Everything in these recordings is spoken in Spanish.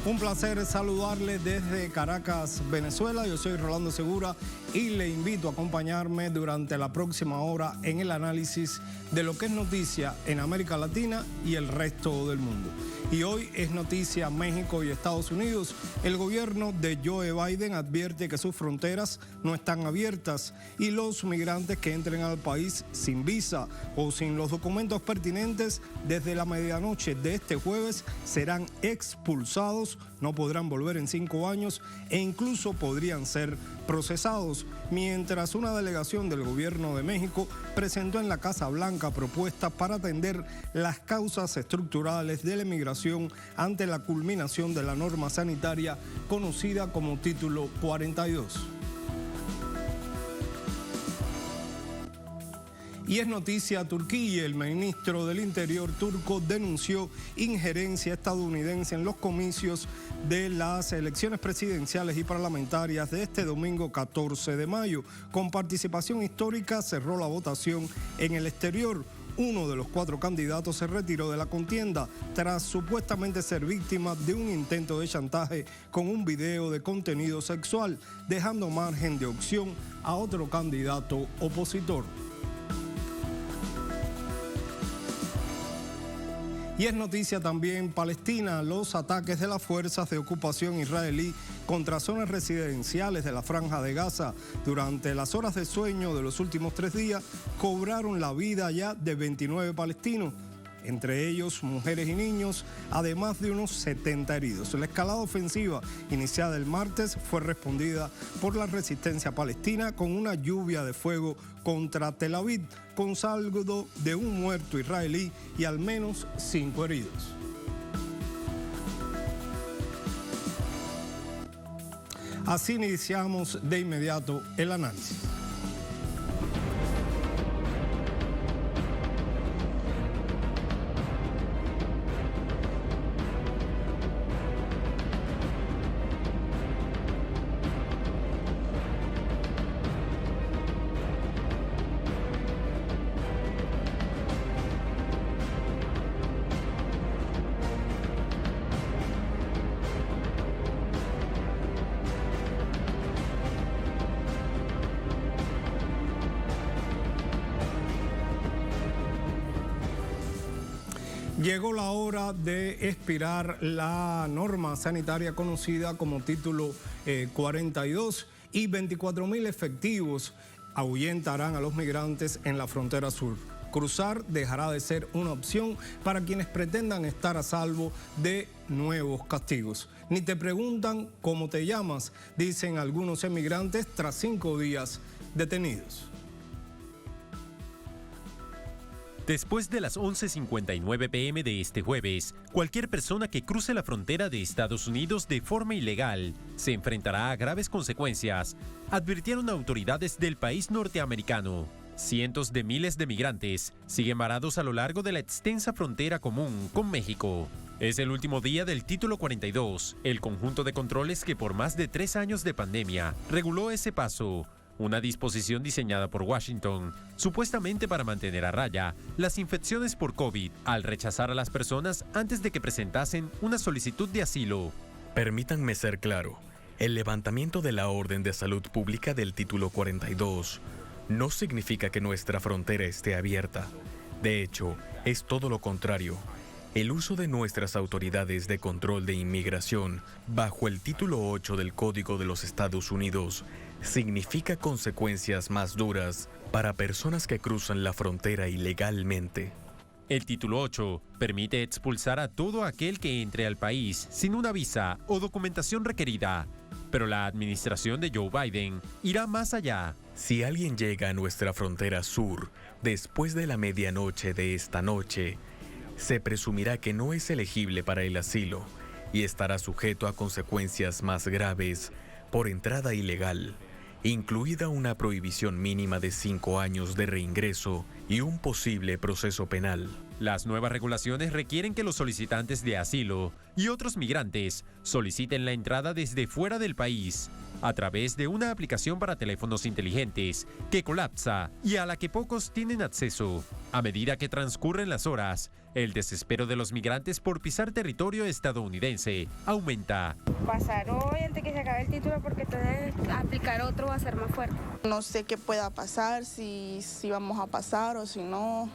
Un placer saludarle desde Caracas, Venezuela. Yo soy Rolando Segura y le invito a acompañarme durante la próxima hora en el análisis de lo que es noticia en América Latina y el resto del mundo. Y hoy es noticia México y Estados Unidos. El gobierno de Joe Biden advierte que sus fronteras no están abiertas y los migrantes que entren al país sin visa o sin los documentos pertinentes desde la medianoche de este jueves serán expulsados, no podrán volver en 5 años e incluso podrían ser procesados, mientras una delegación del gobierno de México presentó en la Casa Blanca propuestas para atender las causas estructurales de la emigración ante la culminación de la norma sanitaria conocida como Título 42. Y es noticia Turquía. El ministro del Interior turco denunció injerencia estadounidense en los comicios de las elecciones presidenciales y parlamentarias de este domingo 14 de mayo. Con participación histórica cerró la votación en el exterior. Uno de los 4 candidatos se retiró de la contienda tras supuestamente ser víctima de un intento de chantaje con un video de contenido sexual, dejando margen de opción a otro candidato opositor. Y es noticia también Palestina. Los ataques de las fuerzas de ocupación israelí contra zonas residenciales de la Franja de Gaza durante las horas de sueño de los últimos 3 días cobraron la vida ya de 29 palestinos, entre ellos mujeres y niños, además de unos 70 heridos. La escalada ofensiva iniciada el martes fue respondida por la resistencia palestina con una lluvia de fuego contra Tel Aviv, con saldo de un muerto israelí y al menos 5 heridos. Así iniciamos de inmediato el análisis. Llegó la hora de expirar la norma sanitaria conocida como Título 42 y 24.000 efectivos ahuyentarán a los migrantes en la frontera sur. Cruzar dejará de ser una opción para quienes pretendan estar a salvo de nuevos castigos. Ni te preguntan cómo te llamas, dicen algunos emigrantes tras 5 días detenidos. Después de las 11:59 p.m. de este jueves, cualquier persona que cruce la frontera de Estados Unidos de forma ilegal se enfrentará a graves consecuencias, advirtieron autoridades del país norteamericano. Cientos de miles de migrantes siguen varados a lo largo de la extensa frontera común con México. Es el último día del Título 42, el conjunto de controles que por más de 3 años de pandemia reguló ese paso. Una disposición diseñada por Washington, supuestamente para mantener a raya las infecciones por COVID, al rechazar a las personas antes de que presentasen una solicitud de asilo. Permítanme ser claro, el levantamiento de la orden de salud pública del Título 42 no significa que nuestra frontera esté abierta. De hecho, es todo lo contrario. El uso de nuestras autoridades de control de inmigración bajo el Título 8 del Código de los Estados Unidos significa consecuencias más duras para personas que cruzan la frontera ilegalmente. El Título 8 permite expulsar a todo aquel que entre al país sin una visa o documentación requerida, pero la administración de Joe Biden irá más allá. Si alguien llega a nuestra frontera sur después de la medianoche de esta noche, se presumirá que no es elegible para el asilo y estará sujeto a consecuencias más graves por entrada ilegal, incluida una prohibición mínima de 5 años de reingreso y un posible proceso penal. Las nuevas regulaciones requieren que los solicitantes de asilo y otros migrantes soliciten la entrada desde fuera del país a través de una aplicación para teléfonos inteligentes que colapsa y a la que pocos tienen acceso. A medida que transcurren las horas, el desespero de los migrantes por pisar territorio estadounidense aumenta. Pasar hoy antes que se acabe el título porque entonces aplicar otro va a ser más fuerte. No sé qué pueda pasar, si vamos a pasar o si no,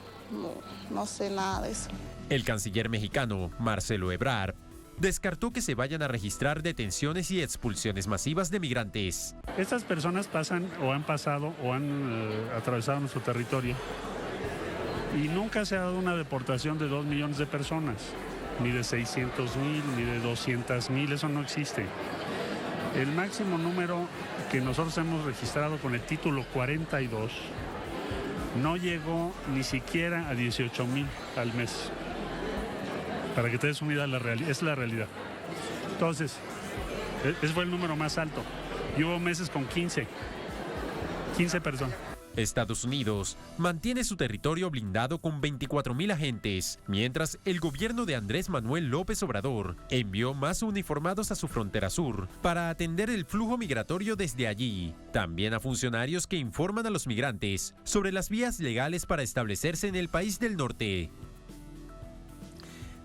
no sé nada de eso. El canciller mexicano, Marcelo Ebrard, descartó que se vayan a registrar detenciones y expulsiones masivas de migrantes. Estas personas pasan o han pasado o han atravesado nuestro territorio y nunca se ha dado una deportación de 2 millones de personas, ni de 600,000, ni de 200,000, eso no existe. El máximo número que nosotros hemos registrado con el título 42 no llegó ni siquiera a 18,000 al mes. Para que te des una idea, es la realidad. Entonces, ese fue el número más alto. Y hubo meses con 15 personas. Estados Unidos mantiene su territorio blindado con 24,000 agentes, mientras el gobierno de Andrés Manuel López Obrador envió más uniformados a su frontera sur para atender el flujo migratorio desde allí. También a funcionarios que informan a los migrantes sobre las vías legales para establecerse en el país del norte.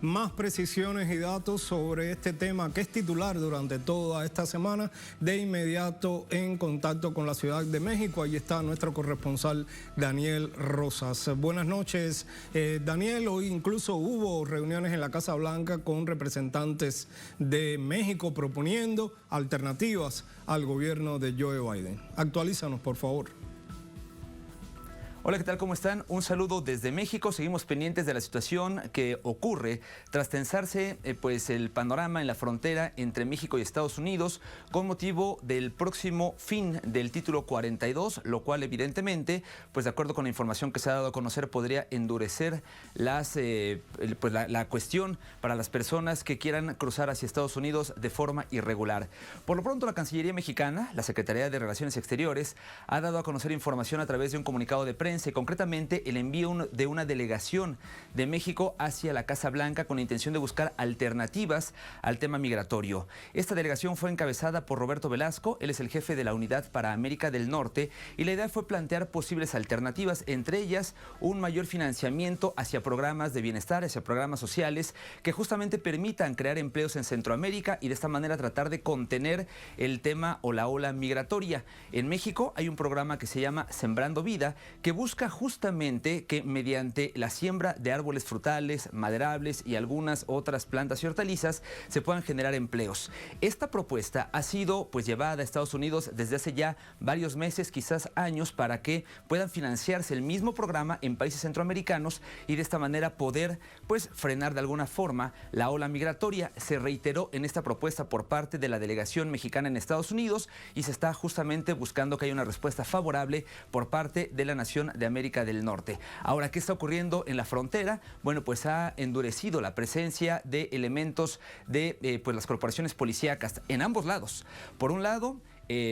Más precisiones y datos sobre este tema que es titular durante toda esta semana. De inmediato en contacto con la Ciudad de México. Ahí está nuestro corresponsal Daniel Rosas. Buenas noches, Daniel. Hoy incluso hubo reuniones en la Casa Blanca con representantes de México proponiendo alternativas al gobierno de Joe Biden. Actualízanos, por favor. Hola, ¿qué tal? ¿Cómo están? Un saludo desde México. Seguimos pendientes de la situación que ocurre tras tensarse el panorama en la frontera entre México y Estados Unidos con motivo del próximo fin del título 42, lo cual evidentemente, pues de acuerdo con la información que se ha dado a conocer, podría endurecer la cuestión para las personas que quieran cruzar hacia Estados Unidos de forma irregular. Por lo pronto, la Cancillería mexicana, la Secretaría de Relaciones Exteriores, ha dado a conocer información a través de un comunicado de prensa y concretamente el envío de una delegación de México hacia la Casa Blanca con la intención de buscar alternativas al tema migratorio. Esta delegación fue encabezada por Roberto Velasco, él es el jefe de la Unidad para América del Norte, y la idea fue plantear posibles alternativas, entre ellas un mayor financiamiento hacia programas de bienestar, hacia programas sociales que justamente permitan crear empleos en Centroamérica y de esta manera tratar de contener el tema o la ola migratoria. En México hay un programa que se llama Sembrando Vida, que busca justamente que mediante la siembra de árboles frutales, maderables y algunas otras plantas y hortalizas se puedan generar empleos. Esta propuesta ha sido llevada a Estados Unidos desde hace ya varios meses, quizás años, para que puedan financiarse el mismo programa en países centroamericanos y de esta manera poder frenar de alguna forma la ola migratoria. Se reiteró en esta propuesta por parte de la delegación mexicana en Estados Unidos y se está justamente buscando que haya una respuesta favorable por parte de la nación de América del Norte. Ahora, ¿qué está ocurriendo en la frontera? Bueno, pues ha endurecido la presencia de elementos de las corporaciones policíacas en ambos lados. Por un lado,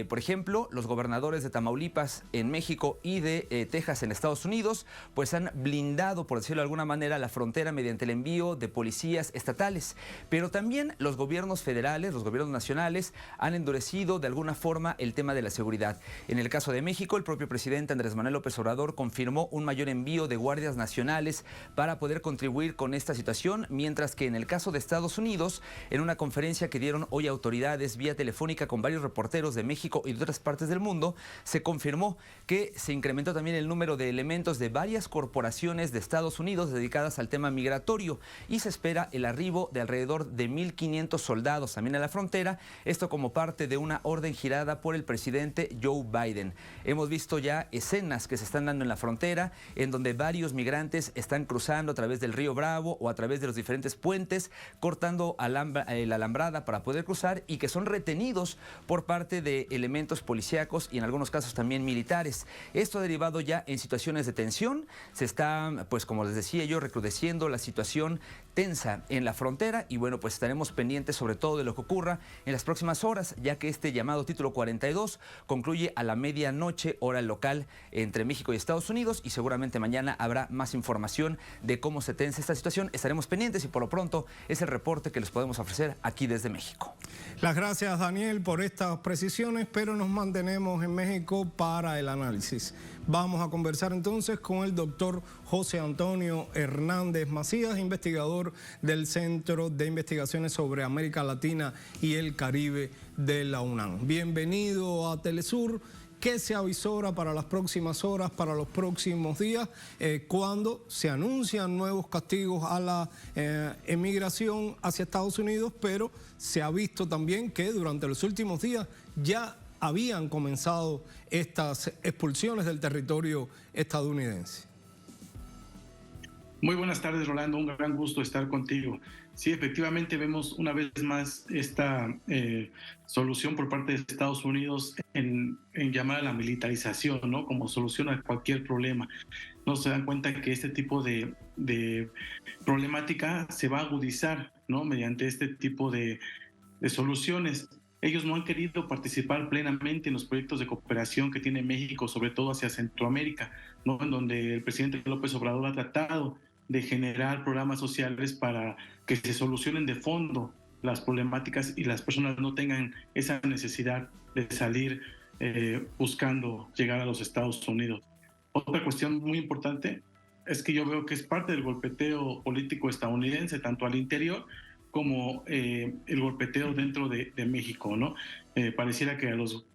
por ejemplo, los gobernadores de Tamaulipas en México y de Texas en Estados Unidos, han blindado, por decirlo de alguna manera, la frontera mediante el envío de policías estatales. Pero también los gobiernos federales, los gobiernos nacionales, han endurecido de alguna forma el tema de la seguridad. En el caso de México, el propio presidente Andrés Manuel López Obrador confirmó un mayor envío de guardias nacionales para poder contribuir con esta situación, mientras que en el caso de Estados Unidos, en una conferencia que dieron hoy autoridades vía telefónica con varios reporteros de México y de otras partes del mundo, se confirmó que se incrementó también el número de elementos de varias corporaciones de Estados Unidos dedicadas al tema migratorio y se espera el arribo de alrededor de 1,500 soldados también a la frontera, esto como parte de una orden girada por el presidente Joe Biden. Hemos visto ya escenas que se están dando en la frontera en donde varios migrantes están cruzando a través del río Bravo o a través de los diferentes puentes, cortando la alambrada para poder cruzar y que son retenidos por parte de elementos policíacos y en algunos casos también militares. Esto ha derivado ya en situaciones de tensión. Se está, como les decía yo, recrudeciendo la situación tensa en la frontera y bueno, pues estaremos pendientes sobre todo de lo que ocurra en las próximas horas, ya que este llamado título 42 concluye a la medianoche hora local entre México y Estados Unidos y seguramente mañana habrá más información de cómo se tensa esta situación. Estaremos pendientes y por lo pronto es el reporte que les podemos ofrecer aquí desde México. Las gracias, Daniel, por estas precisiones, pero nos mantenemos en México para el análisis. Vamos a conversar entonces con el doctor José Antonio Hernández Macías, investigador del Centro de Investigaciones sobre América Latina y el Caribe de la UNAM. Bienvenido a Telesur. ¿Qué se avisora para las próximas horas, para los próximos días, cuando se anuncian nuevos castigos a la emigración hacia Estados Unidos? Pero se ha visto también que durante los últimos días ya habían comenzado estas expulsiones del territorio estadounidense. Muy buenas tardes, Rolando. Un gran gusto estar contigo. Sí, efectivamente vemos una vez más esta solución por parte de Estados Unidos en llamar a la militarización, ¿no? Como solución a cualquier problema. No se dan cuenta que este tipo de problemática se va a agudizar, ¿no? Mediante este tipo de soluciones. Ellos no han querido participar plenamente en los proyectos de cooperación que tiene México, sobre todo hacia Centroamérica, ¿no? En donde el presidente López Obrador ha tratado de generar programas sociales para que se solucionen de fondo las problemáticas y las personas no tengan esa necesidad de salir buscando llegar a los Estados Unidos. Otra cuestión muy importante es que yo veo que es parte del golpeteo político estadounidense, tanto al interior como el golpeteo dentro de México, ¿no? Pareciera que a los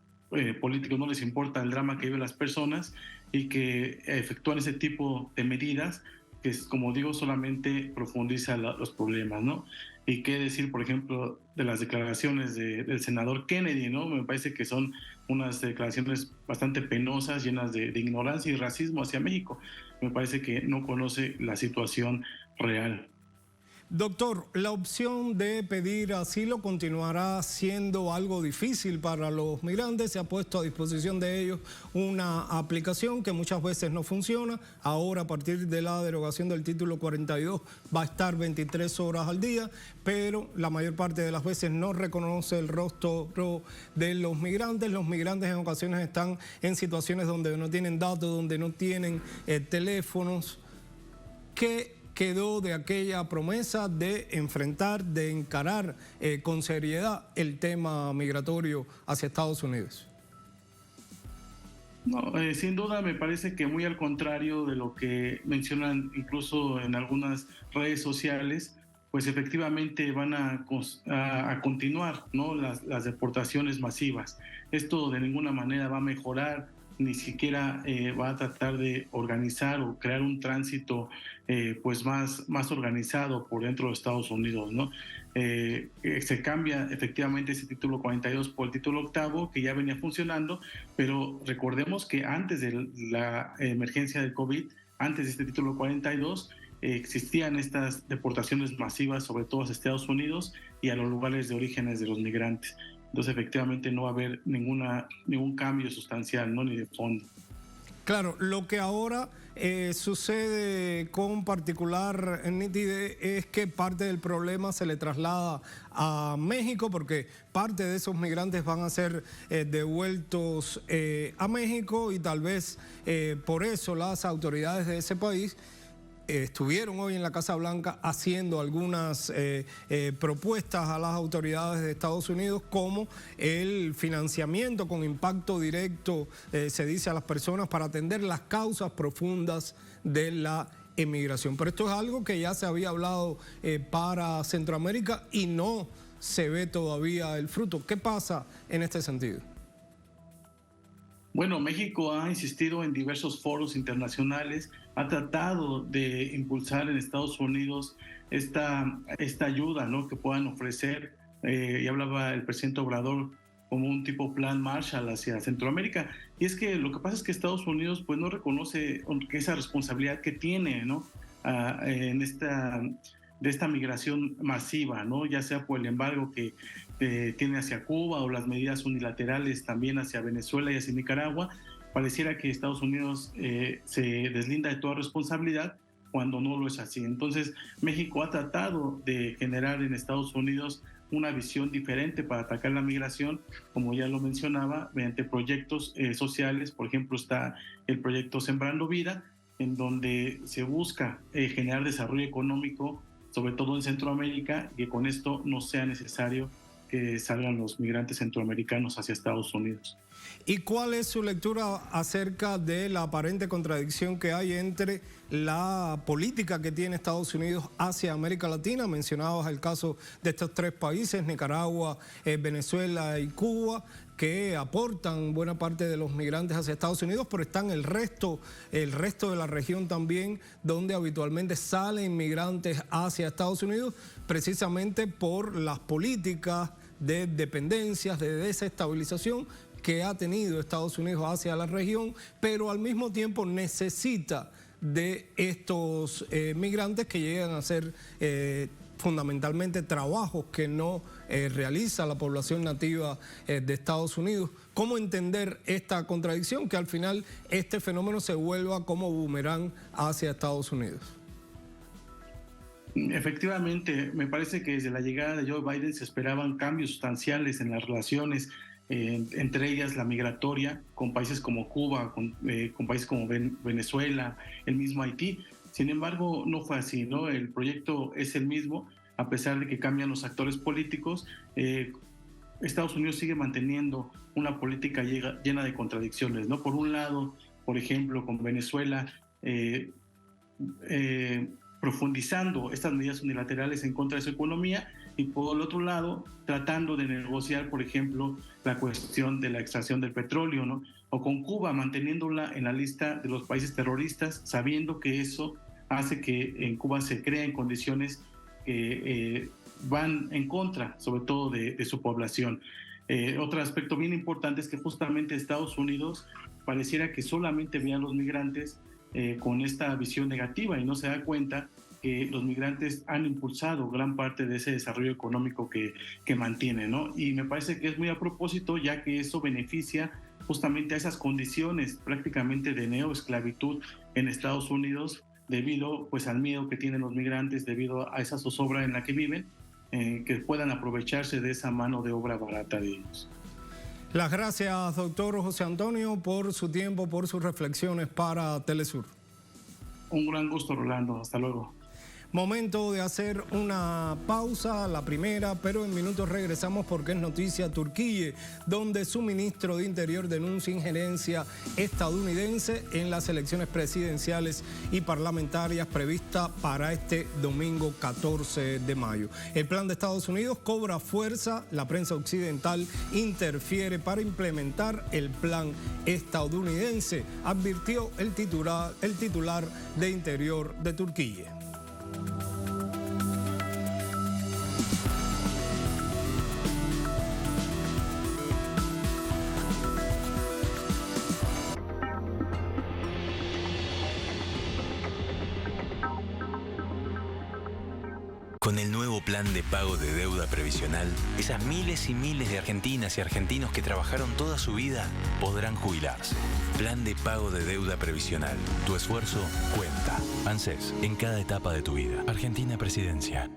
políticos no les importa el drama que viven las personas y que efectúan ese tipo de medidas que, como digo, solamente profundiza los problemas, ¿no? Y qué decir, por ejemplo, de las declaraciones del senador Kennedy, ¿no? Me parece que son unas declaraciones bastante penosas, llenas de ignorancia y racismo hacia México. Me parece que no conoce la situación real. Doctor, la opción de pedir asilo continuará siendo algo difícil para los migrantes. Se ha puesto a disposición de ellos una aplicación que muchas veces no funciona. Ahora, a partir de la derogación del título 42, va a estar 23 horas al día, pero la mayor parte de las veces no reconoce el rostro de los migrantes. Los migrantes en ocasiones están en situaciones donde no tienen datos, donde no tienen teléfonos. ¿Qué quedó de aquella promesa de enfrentar, de encarar con seriedad el tema migratorio hacia Estados Unidos? No, sin duda me parece que muy al contrario de lo que mencionan incluso en algunas redes sociales, pues efectivamente van a continuar, ¿no? las deportaciones masivas. Esto de ninguna manera va a mejorar, ni siquiera va a tratar de organizar o crear un tránsito pues más organizado por dentro de Estados Unidos, ¿no? Se cambia efectivamente ese título 42 por el título 8, que ya venía funcionando, pero recordemos que antes de la emergencia del COVID, antes de este título 42, existían estas deportaciones masivas, sobre todo a Estados Unidos y a los lugares de orígenes de los migrantes. Entonces, efectivamente, no va a haber ningún cambio sustancial, ¿no? Ni de fondo. Claro, lo que ahora sucede con particular nitidez es que parte del problema se le traslada a México, porque parte de esos migrantes van a ser devueltos a México y tal vez por eso las autoridades de ese país estuvieron hoy en la Casa Blanca haciendo algunas propuestas a las autoridades de Estados Unidos, como el financiamiento con impacto directo, se dice, a las personas para atender las causas profundas de la emigración. Pero esto es algo que ya se había hablado para Centroamérica y no se ve todavía el fruto. ¿Qué pasa en este sentido? Bueno, México ha insistido en diversos foros internacionales, ha tratado de impulsar en Estados Unidos esta ayuda, ¿no? Que puedan ofrecer. Ya hablaba el presidente Obrador como un tipo plan Marshall hacia Centroamérica. Y es que lo que pasa es que Estados Unidos pues no reconoce esa responsabilidad que tiene, ¿no? De esta migración masiva, ¿no? Ya sea por el embargo que tiene hacia Cuba o las medidas unilaterales también hacia Venezuela y hacia Nicaragua. Pareciera que Estados Unidos se deslinda de toda responsabilidad cuando no lo es así. Entonces, México ha tratado de generar en Estados Unidos una visión diferente para atacar la migración, como ya lo mencionaba, mediante proyectos sociales. Por ejemplo, está el proyecto Sembrando Vida, en donde se busca generar desarrollo económico, sobre todo en Centroamérica, y que con esto no sea necesario que salgan los migrantes centroamericanos hacia Estados Unidos. ¿Y cuál es su lectura acerca de la aparente contradicción que hay entre la política que tiene Estados Unidos hacia América Latina? Mencionabas el caso de estos tres países, Nicaragua, Venezuela y Cuba, que aportan buena parte de los migrantes hacia Estados Unidos, pero están el resto de la región también, donde habitualmente salen migrantes hacia Estados Unidos, precisamente por las políticas de dependencias, de desestabilización que ha tenido Estados Unidos hacia la región, pero al mismo tiempo necesita de estos migrantes que llegan a hacer fundamentalmente trabajos que no realiza la población nativa de Estados Unidos. ¿Cómo entender esta contradicción, que al final este fenómeno se vuelva como boomerang hacia Estados Unidos? Efectivamente, me parece que desde la llegada de Joe Biden se esperaban cambios sustanciales en las relaciones, entre ellas la migratoria, con países como Cuba, con países como Venezuela, el mismo Haití. Sin embargo, no fue así, ¿no? El proyecto es el mismo, a pesar de que cambian los actores políticos. Estados Unidos sigue manteniendo una política llena de contradicciones, ¿no? Por un lado, por ejemplo, con Venezuela, profundizando estas medidas unilaterales en contra de su economía, y por el otro lado, tratando de negociar, por ejemplo, la cuestión de la extracción del petróleo, ¿no? O con Cuba, manteniéndola en la lista de los países terroristas, sabiendo que eso hace que en Cuba se creen condiciones que van en contra, sobre todo, de su población. Otro aspecto bien importante es que justamente Estados Unidos pareciera que solamente ve a los migrantes con esta visión negativa y no se da cuenta que los migrantes han impulsado gran parte de ese desarrollo económico que mantiene, ¿no? Y me parece que es muy a propósito, ya que eso beneficia justamente a esas condiciones prácticamente de neoesclavitud en Estados Unidos, debido pues al miedo que tienen los migrantes, debido a esa zozobra en la que viven, que puedan aprovecharse de esa mano de obra barata de ellos. Las gracias, doctor José Antonio, por su tiempo, por sus reflexiones para Telesur. Un gran gusto, Rolando. Hasta luego. Momento de hacer una pausa, la primera, pero en minutos regresamos porque es noticia Turquía, donde su ministro de Interior denuncia injerencia estadounidense en las elecciones presidenciales y parlamentarias previstas para este domingo 14 de mayo. El plan de Estados Unidos cobra fuerza, la prensa occidental interfiere para implementar el plan estadounidense, advirtió el titular de Interior de Turquía. Con el nuevo plan de pago de deuda previsional, esas miles y miles de argentinas y argentinos que trabajaron toda su vida podrán jubilarse. Plan de pago de deuda previsional. Tu esfuerzo cuenta. ANSES, en cada etapa de tu vida. Argentina Presidencia.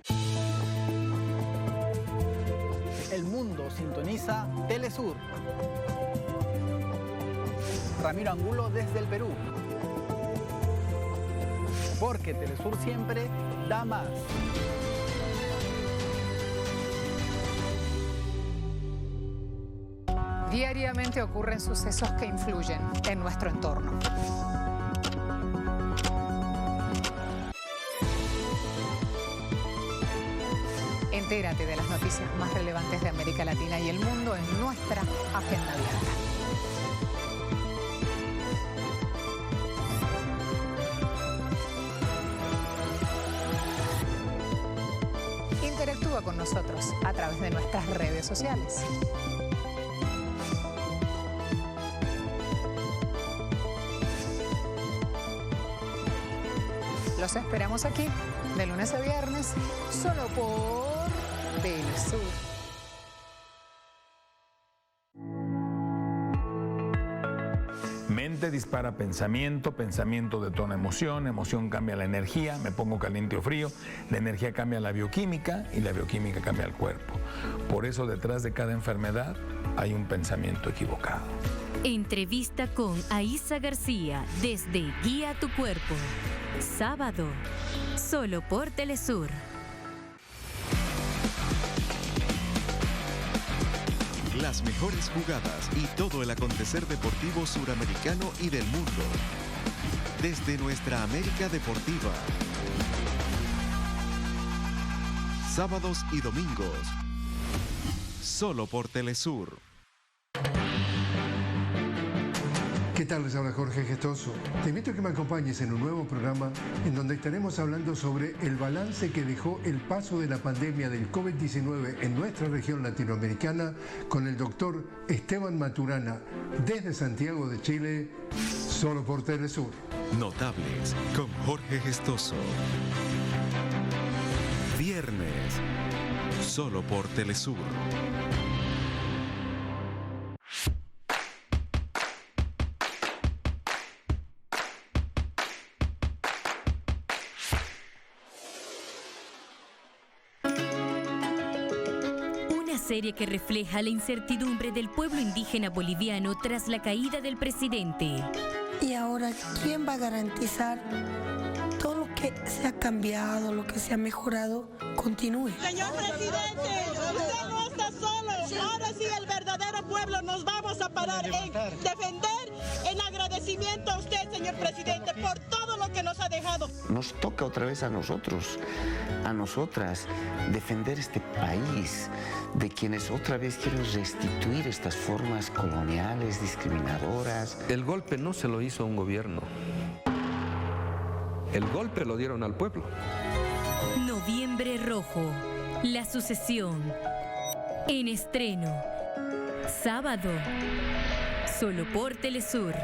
El mundo sintoniza Telesur. Ramiro Angulo desde el Perú. Porque Telesur siempre da más. Diariamente ocurren sucesos que influyen en nuestro entorno. Entérate de las noticias más relevantes de América Latina y el mundo en nuestra agenda abierta. Interactúa con nosotros a través de nuestras redes sociales. Los esperamos aquí, de lunes a viernes, solo por Telesur. Mente dispara pensamiento, pensamiento detona emoción, emoción cambia la energía, me pongo caliente o frío, la energía cambia la bioquímica y la bioquímica cambia el cuerpo. Por eso detrás de cada enfermedad hay un pensamiento equivocado. Entrevista con Aísa García desde Guía tu Cuerpo. Sábado, solo por Telesur. Las mejores jugadas y todo el acontecer deportivo suramericano y del mundo. Desde nuestra América Deportiva. Sábados y domingos. Solo por Telesur. ¿Qué tal? Les habla Jorge Gestoso. Te invito a que me acompañes en un nuevo programa en donde estaremos hablando sobre el balance que dejó el paso de la pandemia del COVID-19 en nuestra región latinoamericana con el doctor Esteban Maturana desde Santiago de Chile, solo por Telesur. Notables con Jorge Gestoso. Viernes, solo por Telesur. Serie que refleja la incertidumbre del pueblo indígena boliviano tras la caída del presidente. Y ahora, ¿quién va a garantizar todo lo que se ha cambiado, lo que se ha mejorado, continúe? Señor presidente, usted no está solo. Ahora sí el verdadero pueblo nos vamos a parar en defender, en agradecimiento a usted, señor presidente, por todo lo que nos ha dejado. Nos toca otra vez a nosotros, a nosotras, defender este país de quienes otra vez quieren restituir estas formas coloniales, discriminadoras. El golpe no se lo hizo un gobierno. El golpe lo dieron al pueblo. Noviembre Rojo, la sucesión, en estreno, sábado, solo por Telesur.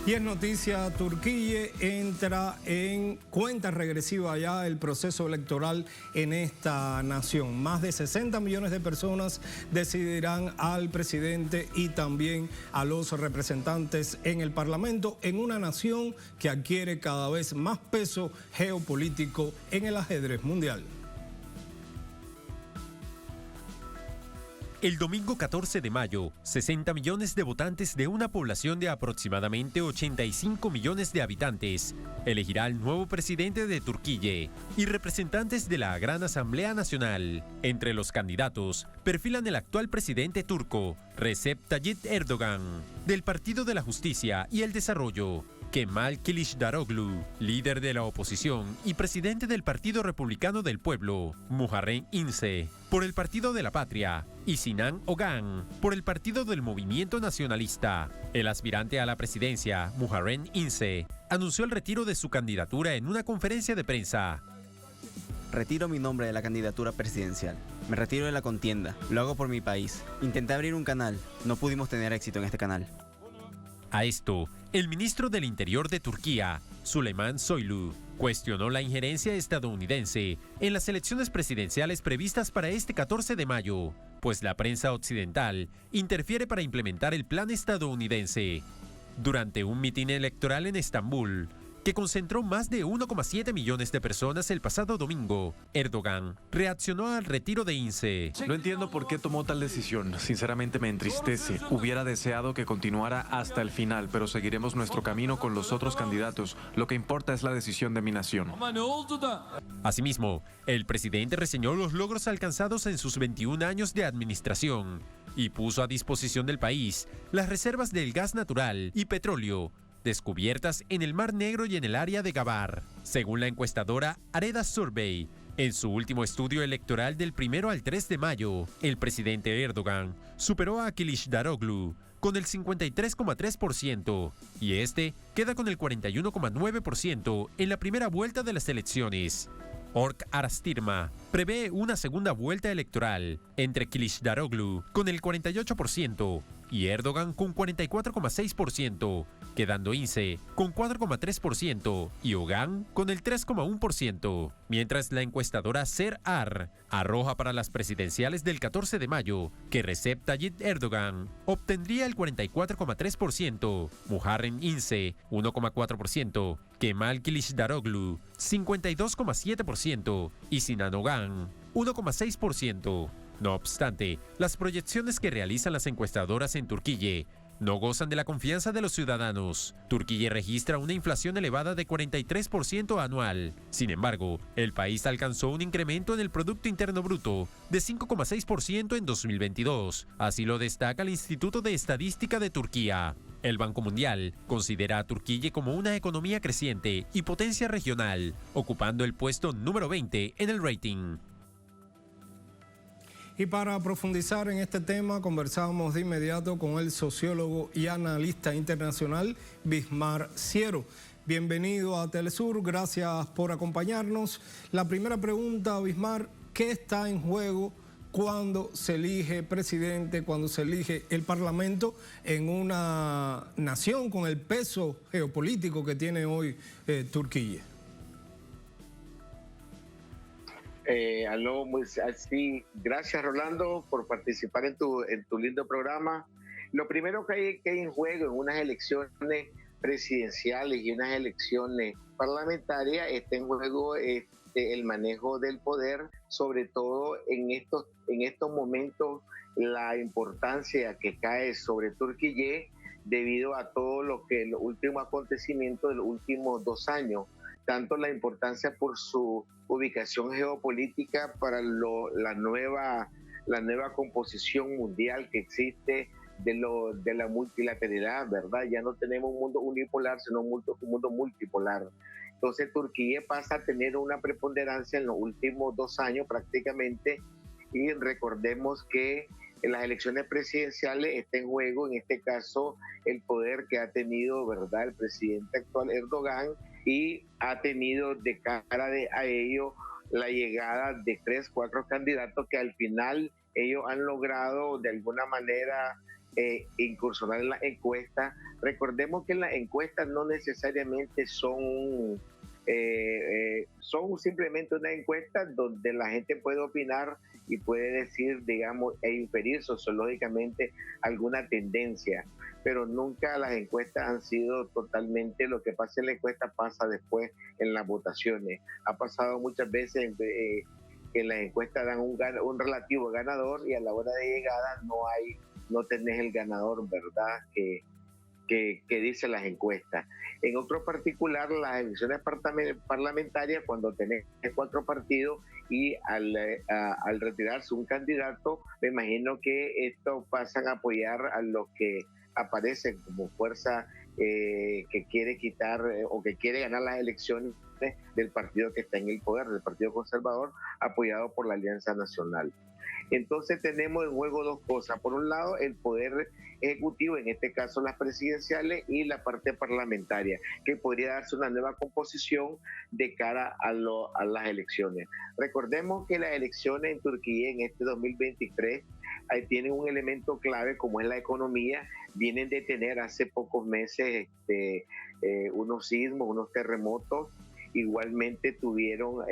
Y es noticia, Turquía entra en cuenta regresiva ya el proceso electoral en esta nación. Más de 60 millones de personas decidirán al presidente y también a los representantes en el Parlamento en una nación que adquiere cada vez más peso geopolítico en el ajedrez mundial. El domingo 14 de mayo, 60 millones de votantes de una población de aproximadamente 85 millones de habitantes elegirá al nuevo presidente de Turquía y representantes de la Gran Asamblea Nacional. Entre los candidatos, perfilan el actual presidente turco, Recep Tayyip Erdogan, del Partido de la Justicia y el Desarrollo, Kemal Kılıçdaroğlu, líder de la oposición y presidente del Partido Republicano del Pueblo, Muharrem İnce, por el Partido de la Patria, y Sinan Ogan, por el Partido del Movimiento Nacionalista. El aspirante a la presidencia, Muharrem İnce, anunció el retiro de su candidatura en una conferencia de prensa. Retiro mi nombre de la candidatura presidencial. Me retiro de la contienda. Lo hago por mi país. Intenté abrir un canal. No pudimos tener éxito en este canal. A esto, el ministro del Interior de Turquía, Süleyman Soylu, cuestionó la injerencia estadounidense en las elecciones presidenciales previstas para este 14 de mayo, pues la prensa occidental interfiere para implementar el plan estadounidense. Durante un mitin electoral en Estambul, que concentró más de 1,7 millones de personas el pasado domingo, Erdogan reaccionó al retiro de INSE. No entiendo por qué tomó tal decisión. Sinceramente me entristece. Hubiera deseado que continuara hasta el final, pero seguiremos nuestro camino con los otros candidatos. Lo que importa es la decisión de mi nación. Asimismo, el presidente reseñó los logros alcanzados en sus 21 años de administración y puso a disposición del país las reservas del gas natural y petróleo descubiertas en el Mar Negro y en el área de Gabar. Según la encuestadora Areda Survey, en su último estudio electoral del 1 al 3 de mayo, el presidente Erdogan superó a Kılıçdaroğlu con el 53,3% y este queda con el 41,9% en la primera vuelta de las elecciones. Ork Araştırma prevé una segunda vuelta electoral entre Kılıçdaroğlu con el 48% y Erdogan con 44,6%, quedando INSE con 4,3% y Öcalan con el 3,1%, mientras la encuestadora Ser.Ar arroja para las presidenciales del 14 de mayo que Recep Tayyip Erdogan obtendría el 44,3%, Muharrem İnce 1,4%, Kemal Kılıçdaroğlu 52,7% y Sinan Öcalan 1,6%. No obstante, las proyecciones que realizan las encuestadoras en Turquía no gozan de la confianza de los ciudadanos. Turquía registra una inflación elevada de 43% anual. Sin embargo, el país alcanzó un incremento en el Producto Interno Bruto de 5,6% en 2022. Así lo destaca el Instituto de Estadística de Turquía. El Banco Mundial considera a Turquía como una economía creciente y potencia regional, ocupando el puesto número 20 en el rating. Y para profundizar en este tema, conversamos de inmediato con el sociólogo y analista internacional Bismar Siero. Bienvenido a Telesur, gracias por acompañarnos. La primera pregunta, Bismar, ¿qué está en juego cuando se elige presidente, cuando se elige el Parlamento en una nación con el peso geopolítico que tiene hoy Turquía? Sí, gracias Rolando por participar en tu lindo programa. Lo primero que hay en juego en unas elecciones presidenciales y unas elecciones parlamentarias está en juego el manejo del poder, sobre todo en estos momentos la importancia que cae sobre Turquía debido a todo los últimos acontecimientos de los últimos 2 años. Tanto la importancia por su ubicación geopolítica para la nueva composición mundial que existe de la multilateralidad, ¿verdad? Ya no tenemos un mundo unipolar, sino un mundo multipolar. Entonces Turquía pasa a tener una preponderancia en los últimos 2 años prácticamente, y recordemos que en las elecciones presidenciales está en juego, en este caso, el poder que ha tenido, ¿verdad?, el presidente actual Erdogan, y ha tenido de cara a ello la llegada de 3, 4 candidatos que al final ellos han logrado de alguna manera incursionar en la encuesta. Recordemos que las encuestas no necesariamente son simplemente una encuesta donde la gente puede opinar y puede decir, digamos, e inferir sociológicamente alguna tendencia, pero nunca las encuestas han sido totalmente lo que pasa en la encuesta pasa después en las votaciones. Ha pasado muchas veces que las encuestas dan un relativo ganador y a la hora de llegada no tenés el ganador, ¿verdad?, que dicen las encuestas. En otro particular, las elecciones parlamentarias, cuando tenés 4 partidos y al retirarse un candidato, me imagino que estos pasan a apoyar a los que aparecen como fuerza que quiere quitar o que quiere ganar las elecciones del partido que está en el poder, del Partido Conservador, apoyado por la Alianza Nacional. Entonces tenemos en juego 2 cosas. Por un lado, el poder ejecutivo, en este caso las presidenciales, y la parte parlamentaria, que podría darse una nueva composición de cara a las elecciones. Recordemos que las elecciones en Turquía en este 2023 tienen un elemento clave como es la economía. Vienen de tener hace pocos meses unos sismos, unos terremotos. Igualmente tuvieron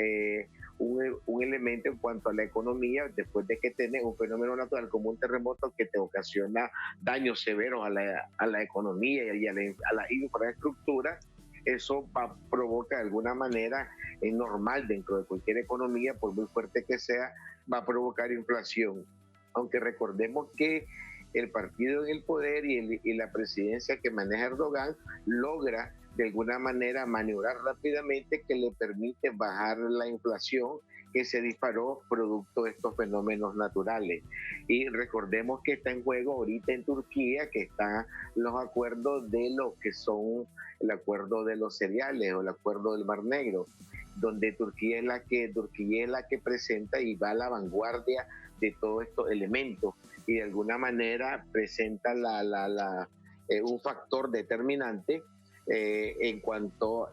un elemento en cuanto a la economía, después de que tenés un fenómeno natural como un terremoto que te ocasiona daños severos a la economía y a la infraestructura. eso provoca de alguna manera, es normal dentro de cualquier economía, por muy fuerte que sea, va a provocar inflación. Aunque recordemos que el partido en el poder y la presidencia que maneja Erdogan logra de alguna manera maniobrar rápidamente, que le permite bajar la inflación que se disparó producto de estos fenómenos naturales. Y recordemos que está en juego ahorita en Turquía, que están los acuerdos de lo que son el acuerdo de los cereales o el acuerdo del Mar Negro, donde Turquía es la que presenta y va a la vanguardia de todos estos elementos y de alguna manera presenta un factor determinante en cuanto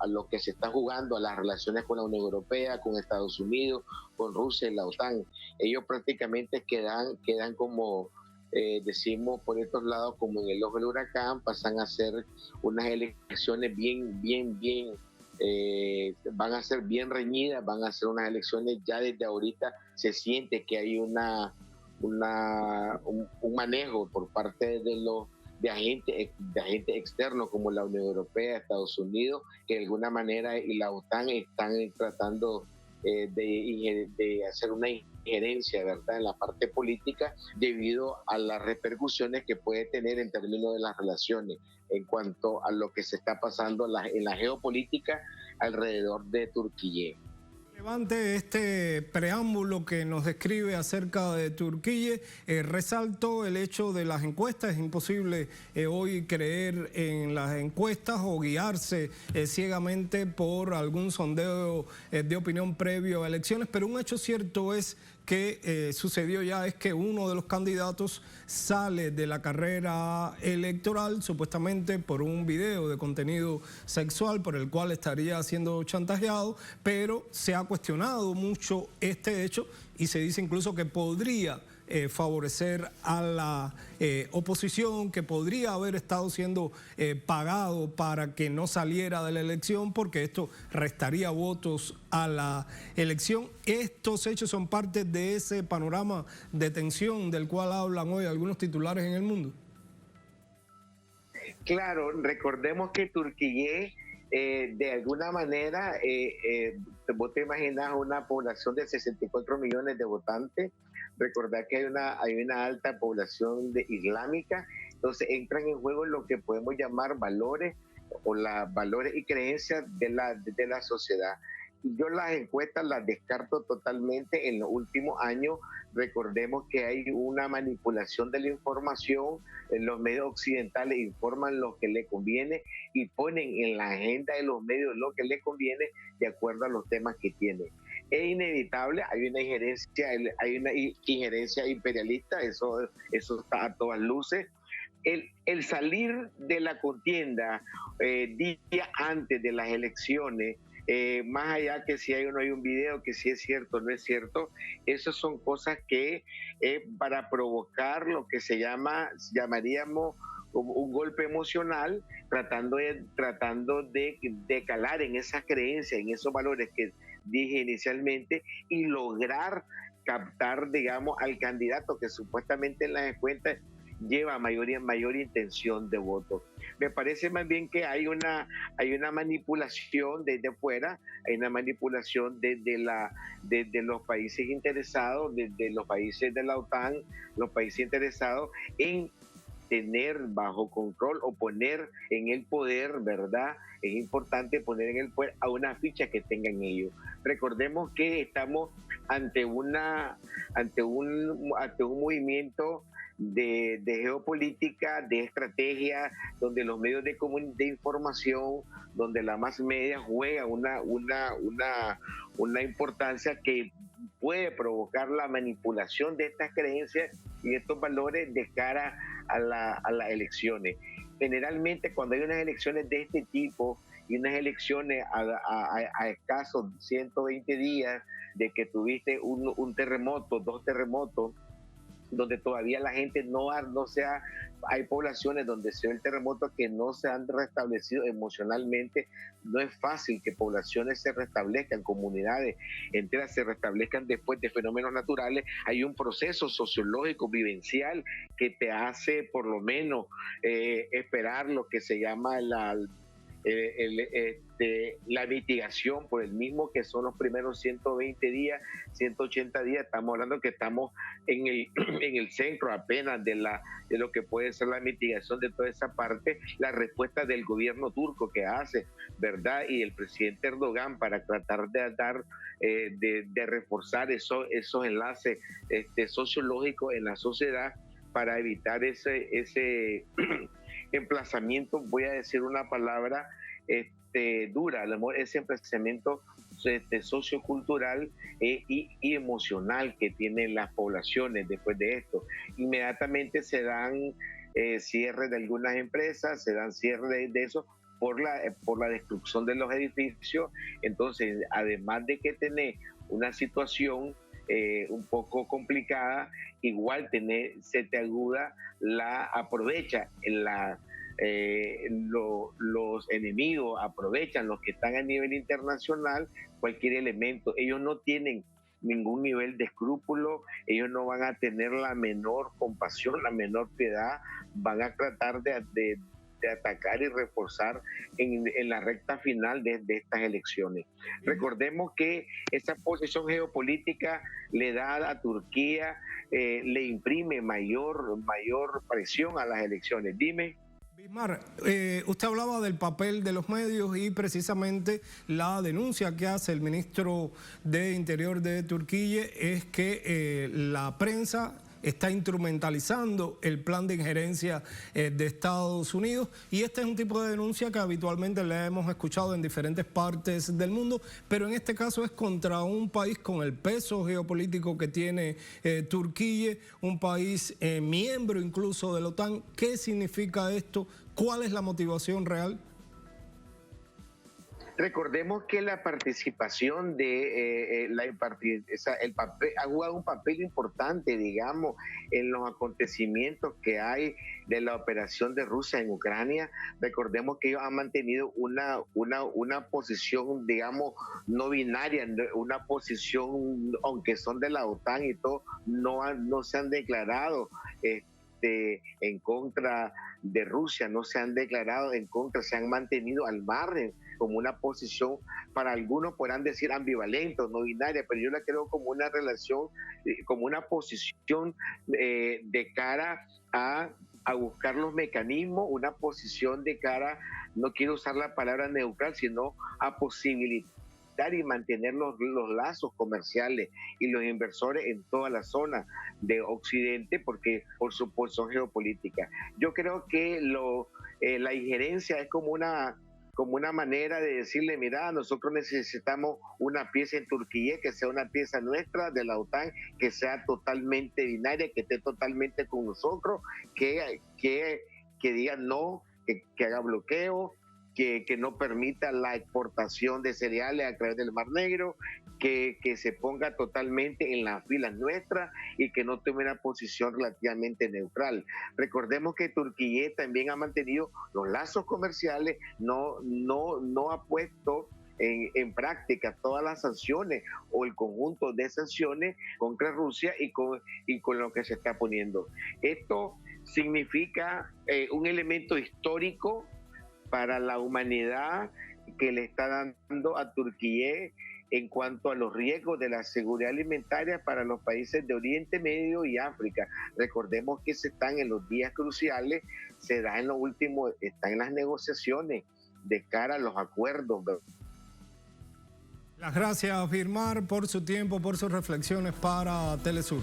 a lo que se está jugando, a las relaciones con la Unión Europea, con Estados Unidos, con Rusia y la OTAN. Ellos prácticamente quedan como, decimos por estos lados, como en el ojo del huracán, pasan a ser unas elecciones van a ser bien reñidas, van a ser unas elecciones, ya desde ahorita se siente que hay un manejo por parte de agentes externos como la Unión Europea, Estados Unidos, que de alguna manera y la OTAN están tratando de hacer una injerencia, ¿verdad?, en la parte política debido a las repercusiones que puede tener en términos de las relaciones en cuanto a lo que se está pasando en la geopolítica alrededor de Turquía. Levante este preámbulo que nos describe acerca de Turquía. Resalto el hecho de las encuestas. Es imposible hoy creer en las encuestas o guiarse ciegamente por algún sondeo de opinión previo a elecciones, pero un hecho cierto es que sucedió ya es que uno de los candidatos sale de la carrera electoral supuestamente por un video de contenido sexual por el cual estaría siendo chantajeado, pero se ha cuestionado mucho este hecho y se dice incluso que podría favorecer a la oposición, que podría haber estado siendo pagado para que no saliera de la elección porque esto restaría votos a la elección. Estos hechos son parte de ese panorama de tensión del cual hablan hoy algunos titulares en el mundo. Claro, recordemos que Turquía de alguna manera, vos te imaginas una población de 64 millones de votantes. Recordar que hay una alta población islámica, entonces entran en juego lo que podemos llamar valores o valores y creencias de la sociedad. Yo las encuestas las descarto totalmente en los últimos años. Recordemos que hay una manipulación de la información, en los medios occidentales informan lo que le conviene y ponen en la agenda de los medios lo que le conviene de acuerdo a los temas que tienen. Es inevitable, hay una injerencia imperialista, eso está a todas luces. El salir de la contienda día antes de las elecciones, más allá que si hay o no hay un video, que si es cierto o no es cierto, esas son cosas que para provocar lo que llamaríamos como un golpe emocional, tratando de calar en esas creencias, en esos valores que dije inicialmente y lograr captar, digamos, al candidato que supuestamente en las encuestas lleva mayor intención de voto. Me parece más bien que hay una manipulación desde fuera, hay una manipulación desde los países interesados, desde los países de la OTAN, los países interesados en tener bajo control o poner en el poder, ¿verdad? Es importante poner en el poder a una ficha que tengan ellos. Recordemos que estamos ante un movimiento de geopolítica, de estrategia, donde los medios de información, donde la más media juega una importancia que puede provocar la manipulación de estas creencias y estos valores de cara a las elecciones. Generalmente cuando hay unas elecciones de este tipo y unas elecciones a escasos 120 días de que tuviste un terremoto, 2 terremotos, donde todavía la gente hay poblaciones donde se ve el terremoto que no se han restablecido emocionalmente. No es fácil que poblaciones se restablezcan, comunidades enteras se restablezcan después de fenómenos naturales. Hay un proceso sociológico, vivencial, que te hace por lo menos esperar lo que se llama la mitigación por el mismo, que son los primeros 120 días, 180 días. Estamos hablando que estamos en el centro apenas de lo que puede ser la mitigación de toda esa parte, la respuesta del gobierno turco que hace, ¿verdad? Y el presidente Erdogan para tratar de dar, de reforzar esos enlaces sociológicos en la sociedad para evitar ese emplazamiento, voy a decir una palabra dura, ese emplazamiento sociocultural y emocional que tienen las poblaciones después de esto. Inmediatamente se dan cierre de algunas empresas, se dan cierre de eso por la destrucción de los edificios. Entonces, además de que tener una situación un poco complicada, igual se te aguda los enemigos aprovechan, los que están a nivel internacional, cualquier elemento. Ellos no tienen ningún nivel de escrúpulo, ellos no van a tener la menor compasión, la menor piedad, van a tratar de atacar y reforzar en la recta final de estas elecciones. Recordemos que esa posición geopolítica le da a Turquía, le imprime mayor presión a las elecciones. Dime. Bismar, usted hablaba del papel de los medios y precisamente la denuncia que hace el ministro de Interior de Turquía es que la prensa está instrumentalizando el plan de injerencia de Estados Unidos, y este es un tipo de denuncia que habitualmente le hemos escuchado en diferentes partes del mundo, pero en este caso es contra un país con el peso geopolítico que tiene Turquía, un país miembro incluso de la OTAN. ¿Qué significa esto? ¿Cuál es la motivación real? Recordemos que la participación de el papel ha jugado un papel importante, digamos, en los acontecimientos que hay de la operación de Rusia en Ucrania. Recordemos que ellos han mantenido una posición, digamos, no binaria, una posición, aunque son de la OTAN y todo, no se han declarado en contra de Rusia, no se han declarado en contra, se han mantenido al margen, como una posición, para algunos podrán decir ambivalente o no binaria, pero yo la creo como una relación, como una posición de cara a buscar los mecanismos, una posición de cara, no quiero usar la palabra neutral, sino a posibilitar y mantener los lazos comerciales y los inversores en toda la zona de Occidente, porque por su posición geopolítica. Yo creo que la injerencia es como una manera de decirle, mira, nosotros necesitamos una pieza en Turquía que sea una pieza nuestra de la OTAN, que sea totalmente binaria, que esté totalmente con nosotros, que diga no, que haga bloqueo, que no permita la exportación de cereales a través del Mar Negro, que se ponga totalmente en las filas nuestras y que no tome una posición relativamente neutral. Recordemos que Turquía también ha mantenido los lazos comerciales, no ha puesto en práctica todas las sanciones o el conjunto de sanciones contra Rusia y con lo que se está poniendo. Esto significa un elemento histórico para la humanidad que le está dando a Turquía en cuanto a los riesgos de la seguridad alimentaria para los países de Oriente Medio y África. Recordemos que se están en los días cruciales, se da en lo último, están en las negociaciones de cara a los acuerdos. Las gracias, Bismar, por su tiempo, por sus reflexiones para Telesur.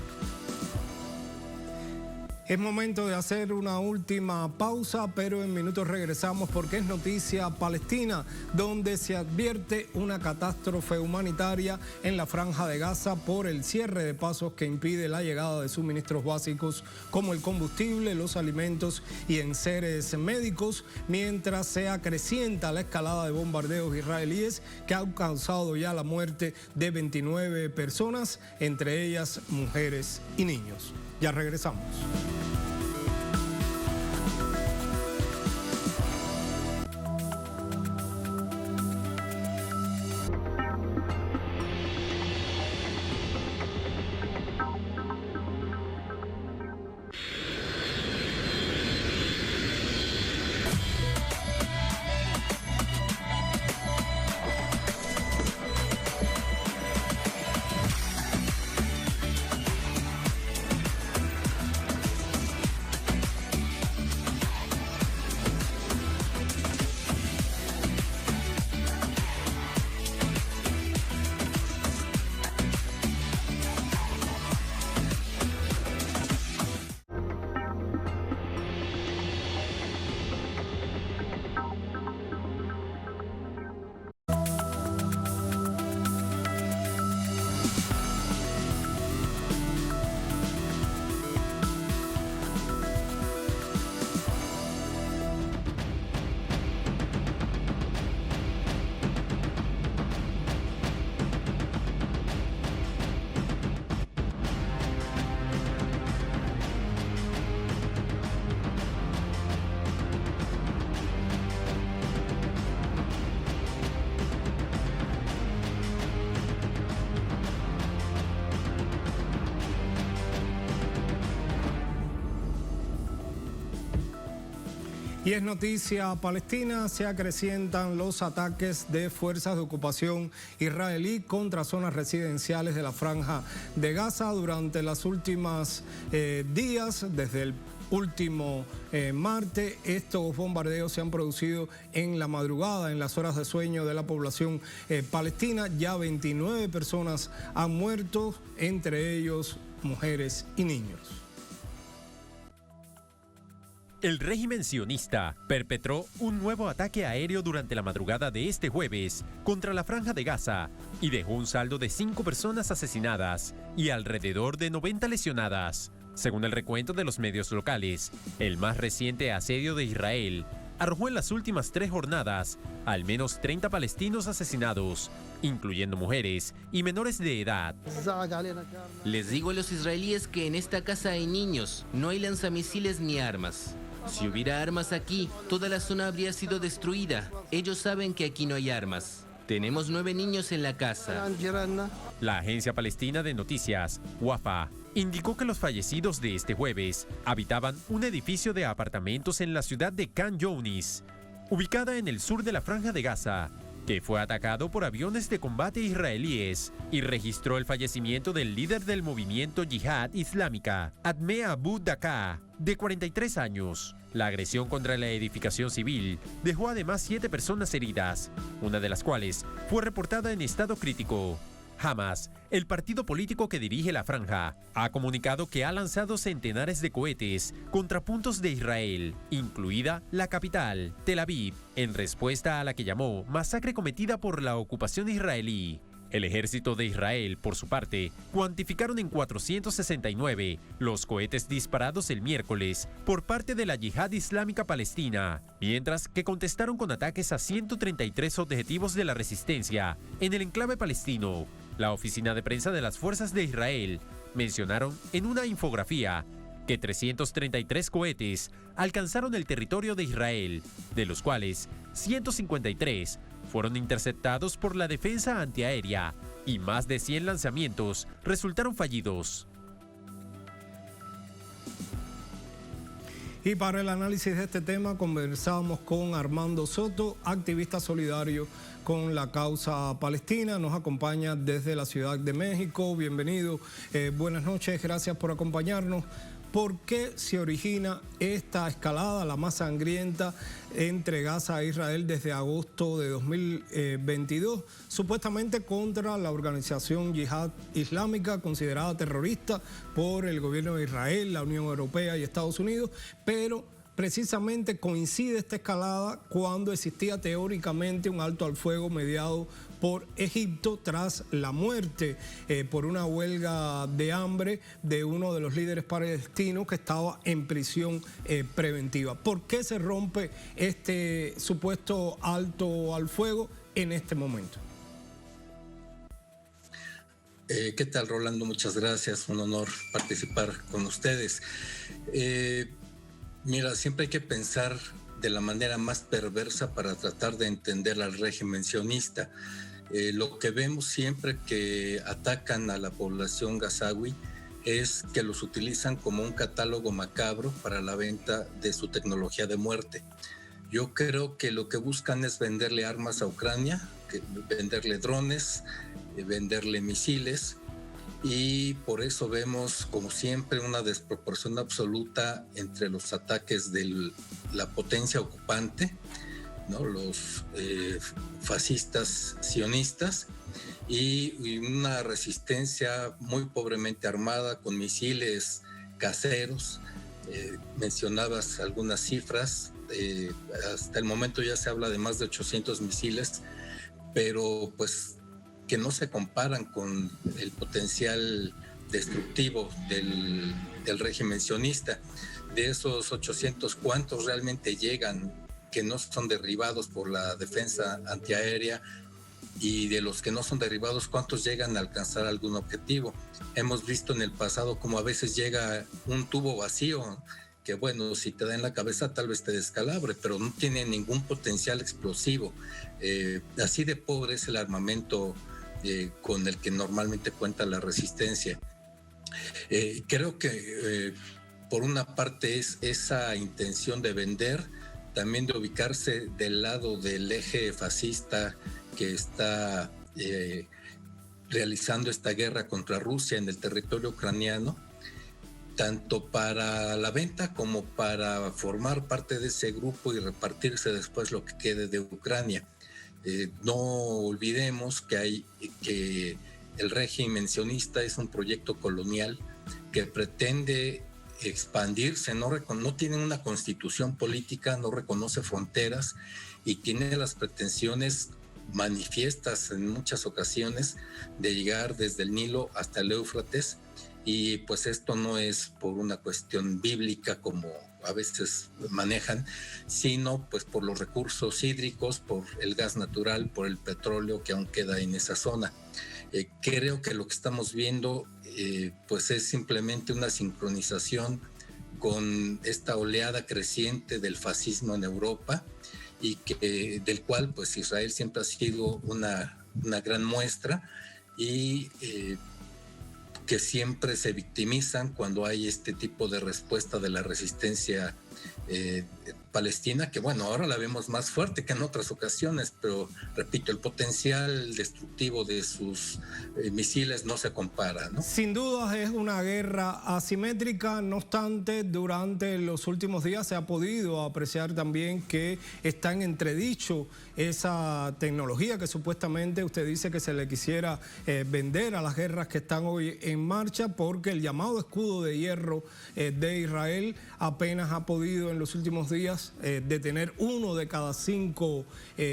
Es momento de hacer una última pausa, pero en minutos regresamos porque es noticia palestina, donde se advierte una catástrofe humanitaria en la Franja de Gaza por el cierre de pasos que impide la llegada de suministros básicos como el combustible, los alimentos y enseres médicos, mientras se acrecienta la escalada de bombardeos israelíes que han causado ya la muerte de 29 personas, entre ellas mujeres y niños. Ya regresamos. Y es noticia palestina, se acrecientan los ataques de fuerzas de ocupación israelí contra zonas residenciales de la Franja de Gaza durante las últimas días, desde el último martes. Estos bombardeos se han producido en la madrugada, en las horas de sueño de la población palestina. Ya 29 personas han muerto, entre ellos mujeres y niños. El régimen sionista perpetró un nuevo ataque aéreo durante la madrugada de este jueves contra la Franja de Gaza y dejó un saldo de 5 personas asesinadas y alrededor de 90 lesionadas. Según el recuento de los medios locales, el más reciente asedio de Israel arrojó en las últimas 3 jornadas al menos 30 palestinos asesinados, incluyendo mujeres y menores de edad. Les digo a los israelíes que en esta casa hay niños, no hay lanzamisiles ni armas. Si hubiera armas aquí, toda la zona habría sido destruida. Ellos saben que aquí no hay armas. Tenemos 9 niños en la casa. La agencia palestina de noticias, Wafa, indicó que los fallecidos de este jueves habitaban un edificio de apartamentos en la ciudad de Khan Younis, ubicada en el sur de la Franja de Gaza, que fue atacado por aviones de combate israelíes y registró el fallecimiento del líder del movimiento Yihad Islámica, Adme Abu Daka, de 43 años. La agresión contra la edificación civil dejó además 7 personas heridas, una de las cuales fue reportada en estado crítico. Hamas, el partido político que dirige la franja, ha comunicado que ha lanzado centenares de cohetes contra puntos de Israel, incluida la capital, Tel Aviv, en respuesta a la que llamó masacre cometida por la ocupación israelí. El ejército de Israel, por su parte, cuantificaron en 469 los cohetes disparados el miércoles por parte de la Yihad Islámica Palestina, mientras que contestaron con ataques a 133 objetivos de la resistencia en el enclave palestino. La oficina de prensa de las fuerzas de Israel mencionaron en una infografía que 333 cohetes alcanzaron el territorio de Israel, de los cuales 153 fueron interceptados por la defensa antiaérea y más de 100 lanzamientos resultaron fallidos. Y para el análisis de este tema conversamos con Armando Soto, activista solidario con la causa palestina. Nos acompaña desde la Ciudad de México. Bienvenido, buenas noches, gracias por acompañarnos. ¿Por qué se origina esta escalada, la más sangrienta, entre Gaza e Israel desde agosto de 2022, supuestamente contra la organización Yihad Islámica, considerada terrorista por el gobierno de Israel, la Unión Europea y Estados Unidos, pero precisamente coincide esta escalada cuando existía teóricamente un alto al fuego mediado por Egipto tras la muerte por una huelga de hambre de uno de los líderes palestinos que estaba en prisión preventiva? ¿Por qué se rompe este supuesto alto al fuego en este momento? ¿Qué tal, Rolando? Muchas gracias, un honor participar con ustedes. Mira, siempre hay que pensar de la manera más perversa para tratar de entender al régimen sionista. Lo que vemos siempre que atacan a la población gazawi es que los utilizan como un catálogo macabro para la venta de su tecnología de muerte. Yo creo que lo que buscan es venderle armas a Ucrania, venderle drones, venderle misiles, y por eso vemos, como siempre, una desproporción absoluta entre los ataques de la potencia ocupante, ¿no? Los fascistas sionistas, y una resistencia muy pobremente armada con misiles caseros. Mencionabas algunas cifras, hasta el momento ya se habla de más de 800 misiles, pero pues que no se comparan con el potencial destructivo del régimen sionista. De esos 800, ¿cuántos realmente llegan que no son derribados por la defensa antiaérea? Y de los que no son derribados, ¿cuántos llegan a alcanzar algún objetivo? Hemos visto en el pasado como a veces llega un tubo vacío, que bueno, si te da en la cabeza tal vez te descalabre, pero no tiene ningún potencial explosivo. Así de pobre es el armamento con el que normalmente cuenta la resistencia. Creo que por una parte es esa intención de vender, también de ubicarse del lado del eje fascista que está realizando esta guerra contra Rusia en el territorio ucraniano, tanto para la venta como para formar parte de ese grupo y repartirse después lo que quede de Ucrania. No olvidemos que el régimen sionista es un proyecto colonial que pretende expandirse, no tiene una constitución política, no reconoce fronteras y tiene las pretensiones manifiestas en muchas ocasiones de llegar desde el Nilo hasta el Éufrates, y pues esto no es por una cuestión bíblica como a veces manejan, sino pues por los recursos hídricos, por el gas natural, por el petróleo que aún queda en esa zona. Creo que lo que estamos viendo pues es simplemente una sincronización con esta oleada creciente del fascismo en Europa, y del cual pues Israel siempre ha sido una gran muestra, y que siempre se victimizan cuando hay este tipo de respuesta de la resistencia palestina, que bueno, ahora la vemos más fuerte que en otras ocasiones, pero repito, el potencial destructivo de sus misiles no se compara, ¿no? Sin duda es una guerra asimétrica, no obstante, durante los últimos días se ha podido apreciar también que está en entredicho esa tecnología que supuestamente usted dice que se le quisiera vender a las guerras que están hoy en marcha, porque el llamado escudo de hierro de Israel apenas ha podido en los últimos días detener 1 de cada 5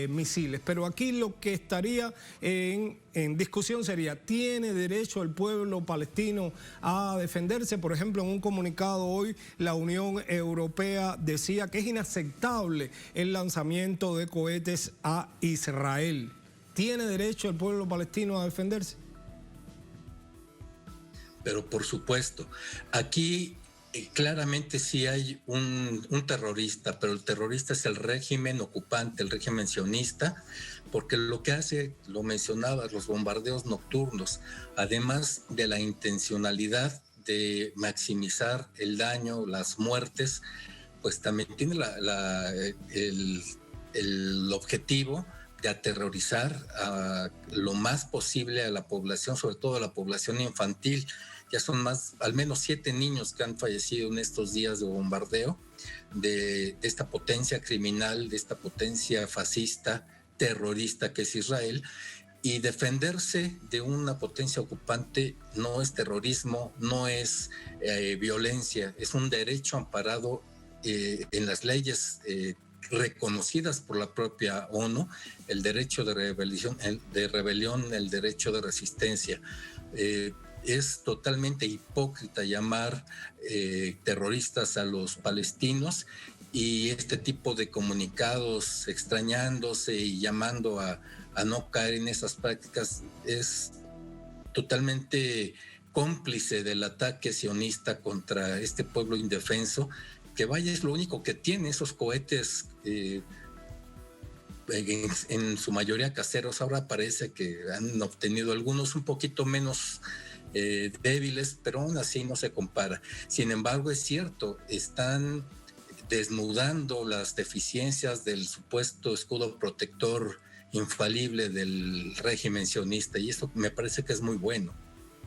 misiles. Pero aquí lo que estaría en discusión sería, ¿tiene derecho el pueblo palestino a defenderse? Por ejemplo, en un comunicado hoy, la Unión Europea decía que es inaceptable el lanzamiento de cohetes a Israel. ¿Tiene derecho el pueblo palestino a defenderse? Pero por supuesto, aquí claramente sí hay un terrorista, pero el terrorista es el régimen ocupante, el régimen sionista, porque lo que hace, lo mencionabas, los bombardeos nocturnos, además de la intencionalidad de maximizar el daño, las muertes, pues también tiene el objetivo de aterrorizar lo más posible a la población, sobre todo a la población infantil. Ya son al menos 7 niños que han fallecido en estos días de bombardeo de esta potencia criminal, de esta potencia fascista, terrorista que es Israel. Y defenderse de una potencia ocupante no es terrorismo, no es violencia, es un derecho amparado en las leyes reconocidas por la propia ONU, el derecho de rebelión, el derecho de resistencia. Es totalmente hipócrita llamar terroristas a los palestinos, y este tipo de comunicados extrañándose y llamando a no caer en esas prácticas es totalmente cómplice del ataque sionista contra este pueblo indefenso, que vaya, es lo único que tiene, esos cohetes en su mayoría caseros. Ahora parece que han obtenido algunos un poquito menos débiles, pero aún así no se compara. Sin embargo, es cierto, están desnudando las deficiencias del supuesto escudo protector infalible del régimen sionista, y eso me parece que es muy bueno.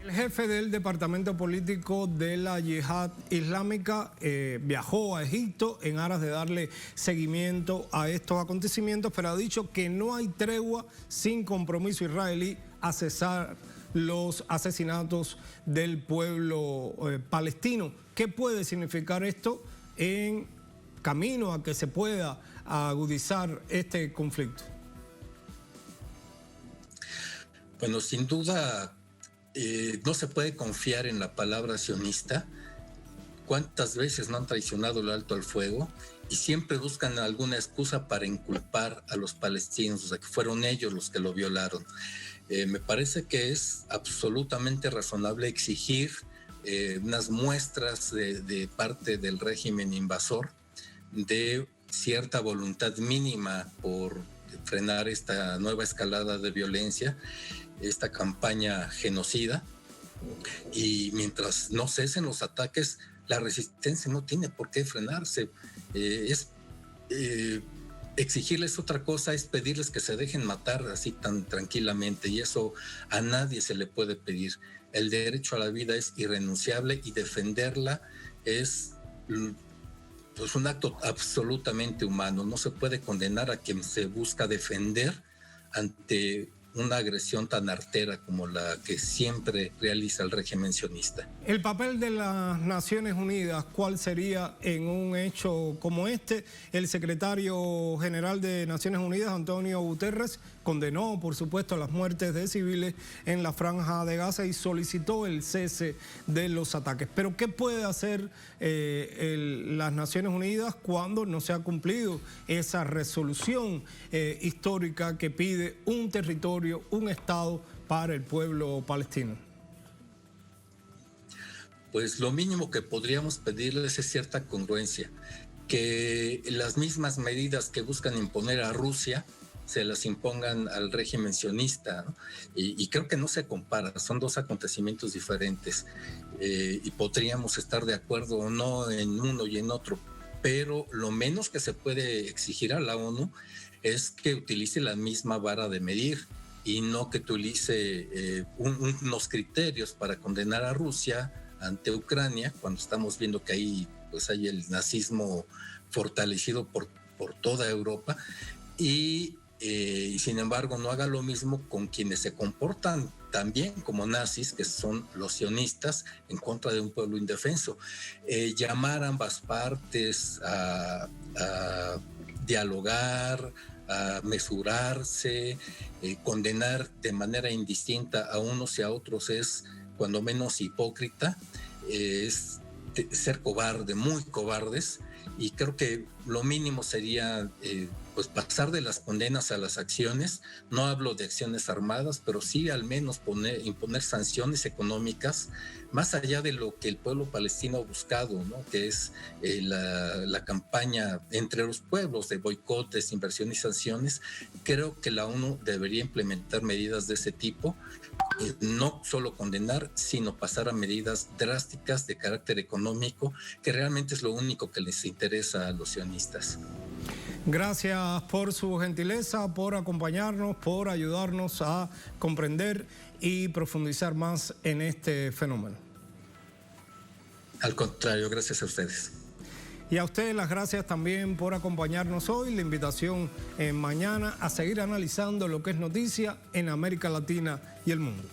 El jefe del departamento político de la Yihad Islámica viajó a Egipto en aras de darle seguimiento a estos acontecimientos, pero ha dicho que no hay tregua sin compromiso israelí a cesar los asesinatos del pueblo palestino. ¿Qué puede significar esto en camino a que se pueda agudizar este conflicto? Bueno, sin duda no se puede confiar en la palabra sionista. ¿Cuántas veces no han traicionado el alto al fuego? Y siempre buscan alguna excusa para inculpar a los palestinos, o sea, que fueron ellos los que lo violaron. Me parece que es absolutamente razonable exigir unas muestras de parte del régimen invasor de cierta voluntad mínima por frenar esta nueva escalada de violencia, esta campaña genocida. Y mientras no cesen los ataques, la resistencia no tiene por qué frenarse. Es exigirles otra cosa es pedirles que se dejen matar así tan tranquilamente, y eso a nadie se le puede pedir. El derecho a la vida es irrenunciable y defenderla es pues un acto absolutamente humano. No se puede condenar a quien se busca defender ante una agresión tan artera como la que siempre realiza el régimen sionista. El papel de las Naciones Unidas, ¿cuál sería en un hecho como este? El secretario general de Naciones Unidas, Antonio Guterres, condenó, por supuesto, las muertes de civiles en la Franja de Gaza y solicitó el cese de los ataques. Pero ¿qué puede hacer las Naciones Unidas cuando no se ha cumplido esa resolución histórica que pide un territorio, un Estado para el pueblo palestino? Pues lo mínimo que podríamos pedirles es cierta congruencia, que las mismas medidas que buscan imponer a Rusia se las impongan al régimen sionista, ¿no? Y creo que no se compara, son dos acontecimientos diferentes, y podríamos estar de acuerdo o no en uno y en otro, pero lo menos que se puede exigir a la ONU es que utilice la misma vara de medir y no que utilice unos criterios para condenar a Rusia ante Ucrania, cuando estamos viendo que ahí pues hay el nazismo fortalecido por toda Europa, y sin embargo no haga lo mismo con quienes se comportan también como nazis, que son los sionistas, en contra de un pueblo indefenso. Llamar a ambas partes a dialogar, a mesurarse, condenar de manera indistinta a unos y a otros es cuando menos hipócrita, es ser cobarde, muy cobardes, y creo que lo mínimo sería pues pasar de las condenas a las acciones. No hablo de acciones armadas, pero sí al menos imponer sanciones económicas, más allá de lo que el pueblo palestino ha buscado, ¿no? Que es la campaña entre los pueblos de boicotes, inversión y sanciones. Creo que la ONU debería implementar medidas de ese tipo, no solo condenar, sino pasar a medidas drásticas de carácter económico, que realmente es lo único que les interesa a los sionistas. Gracias por su gentileza, por acompañarnos, por ayudarnos a comprender y profundizar más en este fenómeno. Al contrario, gracias a ustedes. Y a ustedes las gracias también por acompañarnos hoy. La invitación mañana a seguir analizando lo que es noticia en América Latina y el mundo.